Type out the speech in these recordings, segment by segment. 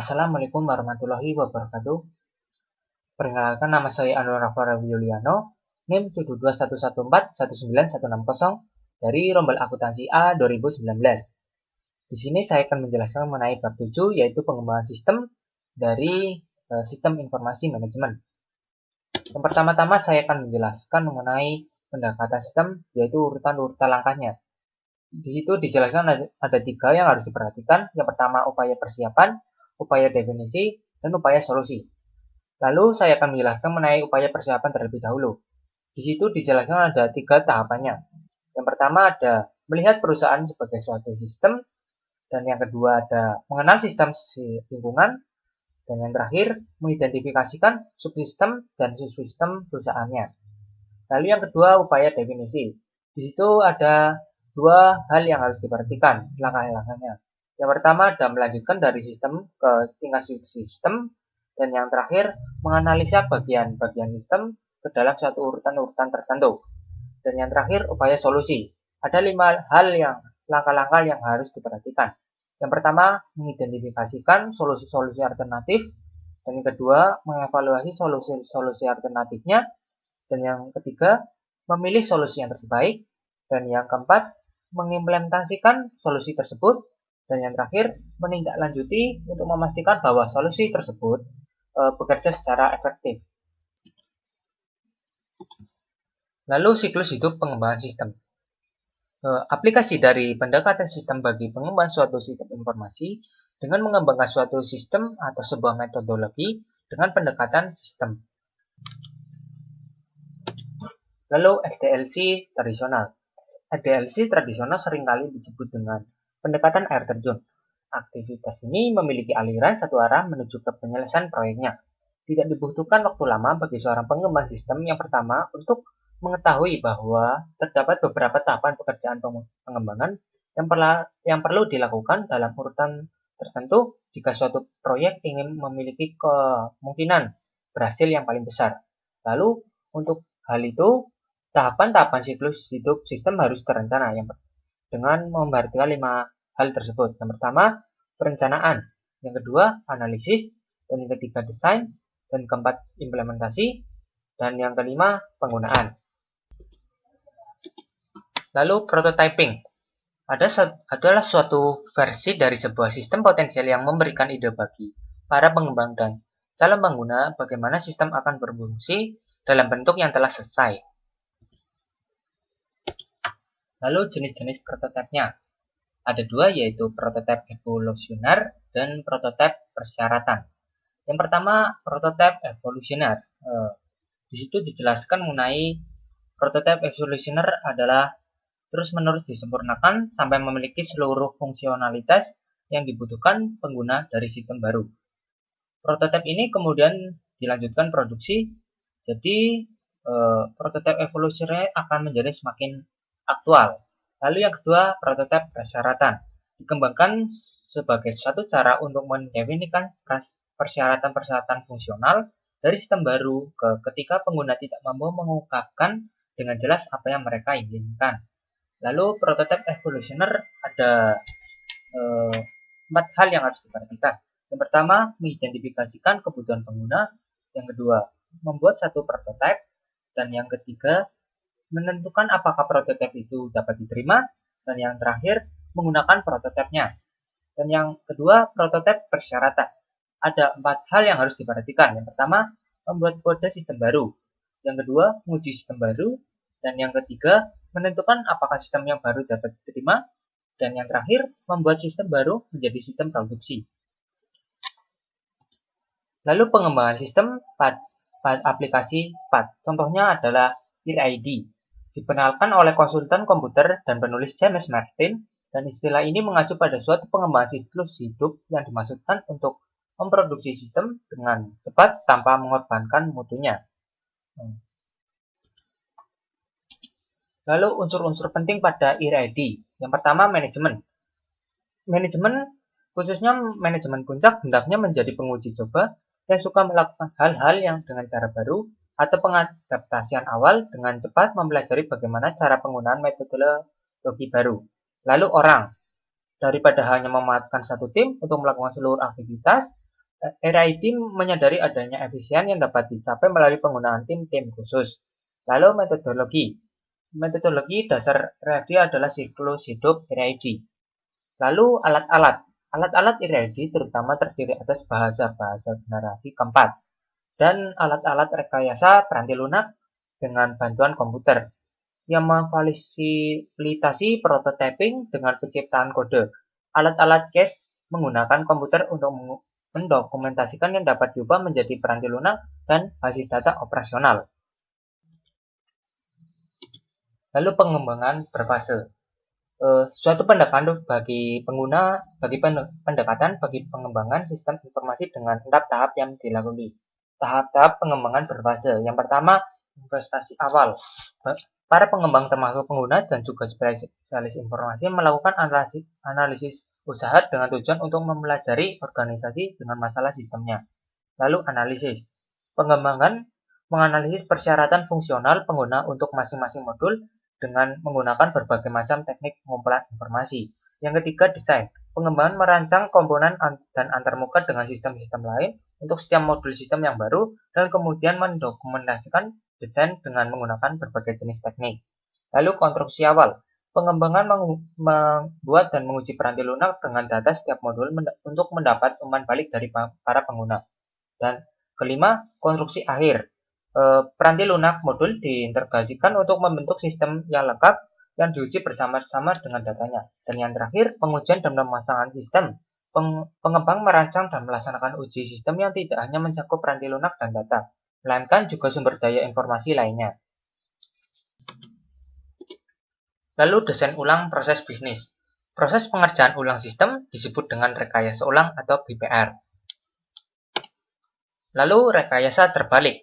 Assalamualaikum warahmatullahi wabarakatuh. Perkenalkan, nama saya Anwar Rafara Yuliano, NIM 721141960 dari Rombel Akuntansi A 2019. Di sini saya akan menjelaskan mengenai bab 7, yaitu pengembangan sistem dari sistem informasi manajemen. Yang pertama-tama saya akan menjelaskan mengenai pendekatan sistem, yaitu urutan-urutan langkahnya. Di situ dijelaskan ada 3 yang harus diperhatikan. Yang pertama, upaya persiapan, upaya definisi, dan upaya solusi. Lalu saya akan menjelaskan mengenai upaya persiapan terlebih dahulu. Di situ dijelaskan ada 3 tahapannya. Yang pertama ada melihat perusahaan sebagai suatu sistem, dan yang kedua ada mengenal sistem lingkungan, dan yang terakhir mengidentifikasikan subsistem dan subsistem perusahaannya. Lalu yang kedua upaya definisi. Di situ ada 2 hal yang harus diperhatikan langkah-langkahnya. Yang pertama ada melanjutkan dari sistem ke tingkat subsistem, dan yang terakhir menganalisa bagian-bagian sistem ke dalam satu urutan-urutan tertentu. Dan yang terakhir upaya solusi. Ada 5 hal yang langkah-langkah yang harus diperhatikan. Yang pertama mengidentifikasikan solusi-solusi alternatif, dan yang kedua mengevaluasi solusi-solusi alternatifnya, dan yang ketiga memilih solusi yang terbaik, dan yang keempat mengimplementasikan solusi tersebut, dan yang terakhir menindaklanjuti untuk memastikan bahwa solusi tersebut bekerja secara efektif. Lalu siklus hidup pengembangan sistem. Aplikasi dari pendekatan sistem bagi pengembangan suatu sistem informasi dengan mengembangkan suatu sistem atau sebuah metodologi dengan pendekatan sistem. Lalu SDLC tradisional. SDLC tradisional seringkali disebut dengan pendekatan air terjun. Aktivitas ini memiliki aliran satu arah menuju ke penyelesaian proyeknya. Tidak dibutuhkan waktu lama bagi seorang pengembang sistem yang pertama untuk mengetahui bahwa terdapat beberapa tahapan pekerjaan pengembangan yang perlu dilakukan dalam urutan tertentu jika suatu proyek ingin memiliki kemungkinan berhasil yang paling besar. Lalu untuk hal itu, tahapan-tahapan siklus hidup sistem harus terencana dengan memperhatikan 5 hal tersebut. Yang pertama, perencanaan. Yang kedua, analisis. Dan yang ketiga, desain. Dan keempat, implementasi. Dan yang kelima, penggunaan. Lalu, prototyping. Adalah suatu versi dari sebuah sistem potensial yang memberikan ide bagi para pengembang dan calon pengguna bagaimana sistem akan berfungsi dalam bentuk yang telah selesai. Lalu, jenis-jenis prototipe-nya. Ada 2, yaitu prototipe evolusioner dan prototipe persyaratan. Yang pertama, prototipe evolusioner. Di situ dijelaskan mengenai prototipe evolusioner adalah terus-menerus disempurnakan sampai memiliki seluruh fungsionalitas yang dibutuhkan pengguna dari sistem baru. Prototipe ini kemudian dilanjutkan produksi, jadi prototipe evolusioner akan menjadi semakin aktual. Lalu yang kedua, prototipe persyaratan. Dikembangkan sebagai suatu cara untuk mendefinisikan persyaratan-persyaratan fungsional dari sistem baru ketika pengguna tidak mampu mengungkapkan dengan jelas apa yang mereka inginkan. Lalu prototipe evolusioner ada 4 hal yang harus diperhatikan. Yang pertama, mengidentifikasikan kebutuhan pengguna. Yang kedua, membuat satu prototipe. Dan yang ketiga, menentukan apakah prototipe itu dapat diterima, dan yang terakhir menggunakan prototipenya. Dan yang kedua, prototipe persyaratan. Ada 4 hal yang harus diperhatikan. Yang pertama, membuat kode sistem baru. Yang kedua, menguji sistem baru. Dan yang ketiga, menentukan apakah sistem yang baru dapat diterima. Dan yang terakhir, membuat sistem baru menjadi sistem produksi. Lalu pengembangan sistem pada aplikasi cepat. Contohnya adalah EID. Diperkenalkan oleh konsultan komputer dan penulis James Martin, dan istilah ini mengacu pada suatu pengembangan siklus hidup yang dimaksudkan untuk memproduksi sistem dengan cepat tanpa mengorbankan mutunya. Lalu unsur-unsur penting pada EID. Yang pertama, manajemen. Manajemen, khususnya manajemen puncak, hendaknya menjadi penguji coba yang suka melakukan hal-hal yang dengan cara baru atau pengadaptasian awal dengan cepat mempelajari bagaimana cara penggunaan metodologi baru. Lalu orang, daripada hanya memanfaatkan satu tim untuk melakukan seluruh aktivitas, RID menyadari adanya efisien yang dapat dicapai melalui penggunaan tim-tim khusus. Lalu metodologi. Metodologi dasar RID adalah siklus hidup RID. Lalu alat-alat. Alat-alat RID terutama terdiri atas bahasa-bahasa generasi keempat dan alat-alat rekayasa peranti lunak dengan bantuan komputer yang memfasilitasi prototyping dengan penciptaan kode. Alat-alat cache menggunakan komputer untuk mendokumentasikan yang dapat diubah menjadi peranti lunak dan basis data operasional. Lalu pengembangan berfase. Suatu pendekatan bagi pengembangan sistem informasi dengan 6 tahap yang dilalui. Tahap-tahap pengembangan berfase. Yang pertama, investasi awal. Para pengembang termasuk pengguna dan juga spesialis informasi melakukan analisis usaha dengan tujuan untuk mempelajari organisasi dengan masalah sistemnya. Lalu analisis. Pengembangan menganalisis persyaratan fungsional pengguna untuk masing-masing modul dengan menggunakan berbagai macam teknik pengumpulan informasi. Yang ketiga, desain. Pengembangan merancang komponen dan antarmuka dengan sistem-sistem lain untuk setiap modul sistem yang baru dan kemudian mendokumentasikan desain dengan menggunakan berbagai jenis teknik. Lalu konstruksi awal. Pengembangan membuat dan menguji peranti lunak dengan data setiap modul untuk mendapat umpan balik dari para pengguna. Dan kelima, konstruksi akhir. Peranti lunak modul diintegrasikan untuk membentuk sistem yang lengkap yang diuji bersama-sama dengan datanya. Dan yang terakhir, pengujian dan pemasangan sistem. Pengembang merancang dan melaksanakan uji sistem yang tidak hanya mencakup peranti lunak dan data, melainkan juga sumber daya informasi lainnya. Lalu desain ulang proses bisnis. Proses pengerjaan ulang sistem disebut dengan rekayasa ulang atau BPR. Lalu rekayasa terbalik.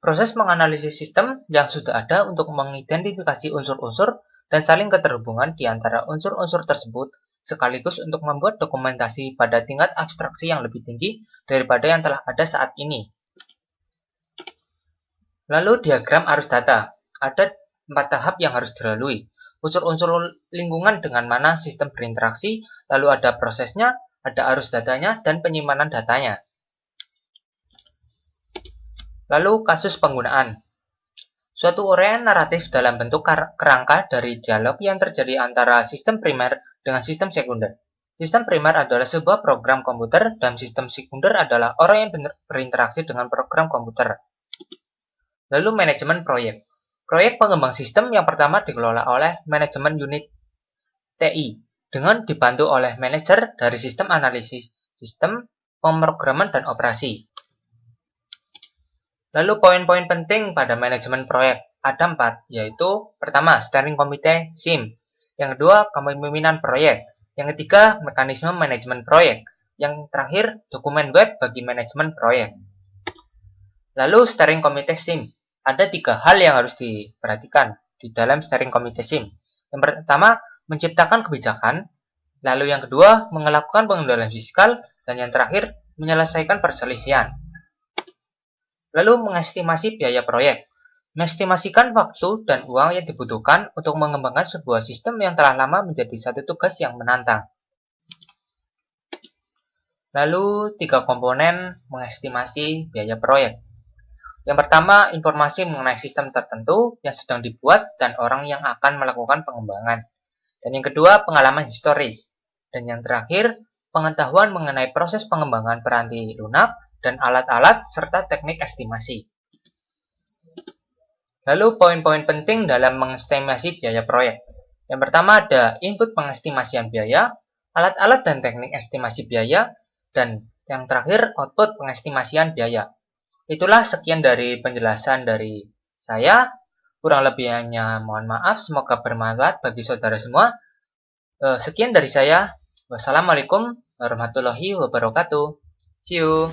Proses menganalisis sistem yang sudah ada untuk mengidentifikasi unsur-unsur dan saling keterhubungan di antara unsur-unsur tersebut, sekaligus untuk membuat dokumentasi pada tingkat abstraksi yang lebih tinggi daripada yang telah ada saat ini. Lalu diagram arus data. Ada 4 tahap yang harus dilalui. Unsur-unsur lingkungan dengan mana sistem berinteraksi, lalu ada prosesnya, ada arus datanya, dan penyimpanan datanya. Lalu kasus penggunaan. Suatu uraian naratif dalam bentuk kerangka dari dialog yang terjadi antara sistem primer dengan sistem sekunder. Sistem primer adalah sebuah program komputer dan sistem sekunder adalah orang yang berinteraksi dengan program komputer. Lalu manajemen proyek. Proyek pengembang sistem yang pertama dikelola oleh manajemen unit TI dengan dibantu oleh manajer dari sistem analisis, sistem pemrograman dan operasi. Lalu poin-poin penting pada manajemen proyek ada 4, yaitu pertama, steering committee SIM, yang kedua, kepemimpinan proyek, yang ketiga, mekanisme manajemen proyek, yang terakhir, dokumen web bagi manajemen proyek. Lalu steering committee SIM, ada 3 hal yang harus diperhatikan di dalam steering committee SIM. Yang pertama, menciptakan kebijakan, lalu yang kedua, melakukan pengendalian fiskal, dan yang terakhir, menyelesaikan perselisihan. Lalu mengestimasi biaya proyek. Mengestimasikan waktu dan uang yang dibutuhkan untuk mengembangkan sebuah sistem yang telah lama menjadi satu tugas yang menantang. Lalu 3 komponen mengestimasi biaya proyek. Yang pertama, informasi mengenai sistem tertentu yang sedang dibuat dan orang yang akan melakukan pengembangan. Dan yang kedua, pengalaman historis. Dan yang terakhir, pengetahuan mengenai proses pengembangan peranti lunak dan alat-alat serta teknik estimasi. Lalu poin-poin penting dalam mengestimasi biaya proyek. Yang pertama ada input pengestimasian biaya, alat-alat dan teknik estimasi biaya, dan yang terakhir output pengestimasian biaya. Itulah sekian dari penjelasan dari saya. Kurang lebihnya mohon maaf, semoga bermanfaat bagi saudara semua. Sekian dari saya. Wassalamualaikum warahmatullahi wabarakatuh. See you.